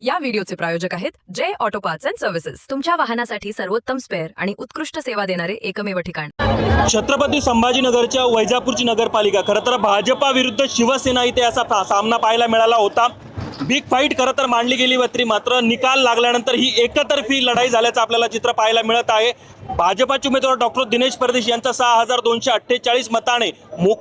या व्हिडिओचे प्रायोजक आहेत जय ऑटो पार्ट्स अँड सर्व्हिसेस, तुमच्या वाहनासाठी सर्वोत्तम स्पेअर आणि उत्कृष्ट सेवा देणारे एकमेव ठिकाण। छत्रपती संभाजीनगरच्या वैजापूरची नगरपालिका खरं तर भाजपा विरुद्ध शिवसेना इथे असा सामना पाहायला मिळाला होता। बिग फाईट खरं तर मांडली गेली होती, मात्र निकाल लागल्यानंतर ही एकतर्फी लढाई झाल्याचं आपल्याला चित्र पाहायला मिळत आहे। भाजपाचे उमेदवार डॉक्टर दिनेश परदेशी यांचा 6248 मताने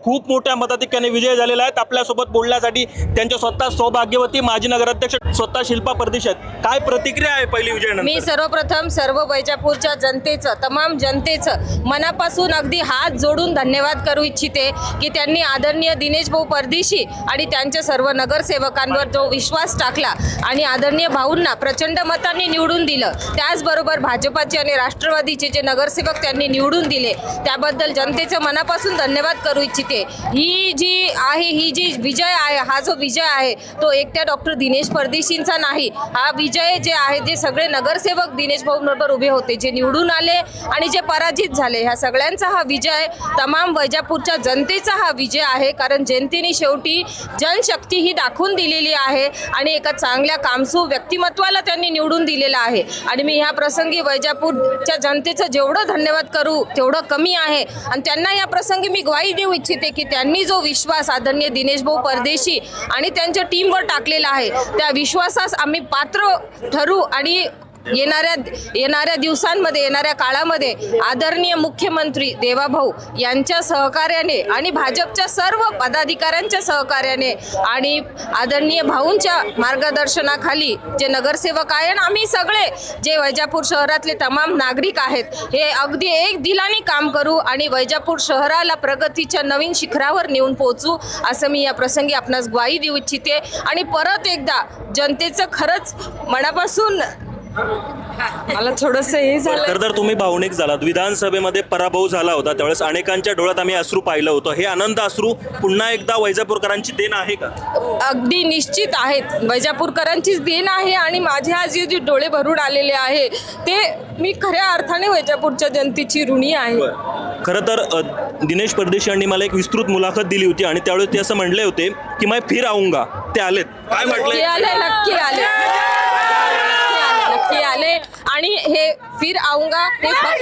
खूप मोठ्या मताधिक्याने विजय झालेला आहे। आपल्यासोबत बोलण्यासाठी त्यांच्या स्वतः सौभाग्यवती माजी नगराध्यक्ष स्वतः शिल्पा परदेशी आहेत। काय प्रतिक्रिया आहे पहिली विजयानंतर? मी सर्वप्रथम सर्व वैजापूरच्या जनतेचं, तमाम जनतेचं मनापासून अगदी हात जोडून धन्यवाद करू इच्छिते की त्यांनी आदरणीय दिनेश भाऊ परदेशी आणि त्यांच्या सर्व नगरसेवकांवर जो विश्वास टाकला आणि आदरणीय भाऊंना प्रचंड मतांनी निवडून दिलं। त्याचबरोबर भाजपाचे आणि राष्ट्रवादीचे जे नगरसेवक त्यांनी निवडून दिले त्याबद्दल जनतेचं मनापासून धन्यवाद करू इच्छिते। ही जी विजय आहे, हा जो विजय आहे तो एकट्या डॉक्टर दिनेश परदेशींचा नाही, हा विजय जे आहे जे सगळे नगरसेवक दिनेश भाऊंबरोबर उभे होते, जे निवडून आले आणि जे पराजित झाले, ह्या सगळ्यांचा हा विजय, तमाम वैजापूरच्या जनतेचा हा विजय आहे। कारण जनतेने शेवटी जनशक्ती ही दाखवून दिलेली आहे आणि एका चांगल्या कामसू व्यक्तिमत्वाला त्यांनी निवडून दिलेलं आहे। आणि मी ह्या प्रसंगी वैजापूरच्या जनतेचं जेवढं धन्यवाद करू तेवढं कमी आहे आणि त्यांना या प्रसंगी मी ग्वाही देऊ इच्छिते की त्यांनी जो विश्वास आदरणीय दिनेश भाऊ परदेशी आणि त्यांच्या टीमवर टाकलेला आहे त्या विश्वासास आम्ही पात्र ठरू आणि येणाऱ्या दिवसांमध्ये, येणाऱ्या काळामध्ये आदरणीय मुख्यमंत्री देवाभाऊ यांच्या सहकार्याने आणि भाजपच्या सर्व पदाधिकाऱ्यांच्या सहकार्याने आणि आदरणीय भाऊंच्या मार्गदर्शनाखाली जे नगरसेवक आहे आणि आम्ही सगळे जे वैजापूर शहरातले तमाम नागरिक आहेत, हे अगदी एक दिलाने काम करू आणि वैजापूर शहराला प्रगतीच्या नवीन शिखरावर नेऊन पोहोचू असं मी या प्रसंगी आपणास ग्वाही देऊ इच्छिते। आणि परत एकदा जनतेचं खरंच मनापासून मला थोडंसं हे झालं। तर तुम्ही भावनिक झालात, विधानसभेमध्ये पराभव झाला होता त्यावेळेस अनेकांच्या डोळ्यात आम्ही अश्रू पाहिलं होतं, हे आनंद अश्रू पुन्हा एकदा वैजापूरकरांची देण आहे का? अगदी निश्चित आहेत, वैजापूरकरांचीच देण आहे आणि माझे आज जे डोळे भरून आलेले आहे ते मी खऱ्या अर्थाने वैजापूरच्या जनतेची ऋणी आहे। खरं तर दिनेश परदेशी यांनी मला एक विस्तृत मुलाखत दिली होती आणि त्यावेळेस ते असं म्हणले होते की मैं फिर आऊंगा। ते आलेत? काय म्हटले? नक्की आले आणि हे फिर आऊंगा हे फक्त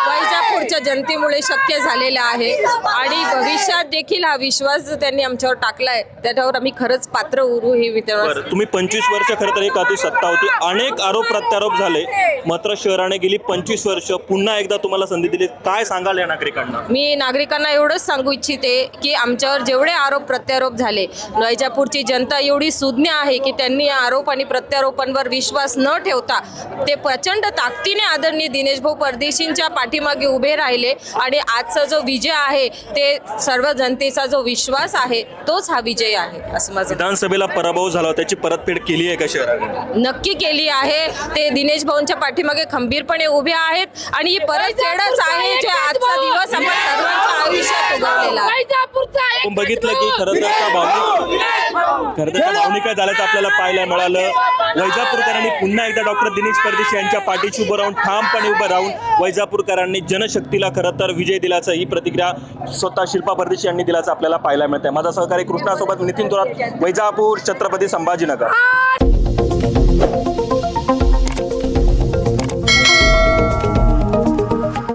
वैजापूरच्या जनतेमुळे शक्य झालेलं आहे आणि भविष्यात देखील हा विश्वास जो त्यांनी आमच्यावर टाकलाय त्याच्यावर आम्ही खरंच पात्र उरू हे विचार। तुम्ही 25 वर्ष खरं तर एक आधी सत्ता होती, अनेक आरोप प्रत्यारोप झाले, मात्र शहराने गेली 25 वर्ष पुन्हा एकदा तुम्हाला संधी दिली, काय सांगाल या नागरिकांना? मी नागरिकांना एवढंच सांगू इच्छिते की आमच्यावर जेवढे आरोप प्रत्यारोप झाले, वैजापूरची जनता एवढी सुज्ञ आहे की त्यांनी या आरोप आणि प्रत्यारोपांवर विश्वास न ठेवता ते प्रचंड ताकदीने आदरणीय दिनेश भाऊ परदेशींच्या पाठीमागे उभे राहिले आणि आजचा जो विजय आहे ते सर्व जनतेचा जो विश्वास आहे तोच हा विजय आहे असं माझं। विधानसभेला पराभव झाला, त्याची परतफेड केली आहे का शहराने? नक्की केली आहे। ते दिनेश भाऊंच्या पाठीमागे खंबीरपणे उभे आहेत आणि ही परतफेडच आहे जे आजचा दिवस आपण सर्वांच्या आयुष्यात उगवलेला आहे। आपण बघितलं की खरं तर भावनिका झाल्याचं आपल्याला पाहायला मिळालं। वैजापूरकरांनी पुन्हा एकदा डॉक्टर दिनेश परदेशी यांच्या पाठीशी उभं राहून, ठामपणे उभं राहून वैजापूरकरांनी जनशक्तीला खरं तर विजय दिल्याचं, ही प्रतिक्रिया स्वतः शिल्पा परदेशी यांनी दिल्याचं आपल्याला पाहायला मिळतंय। माझा सहकारी कृष्णासोबत नितीन थोरात, वैजापूर, छत्रपती संभाजीनगर।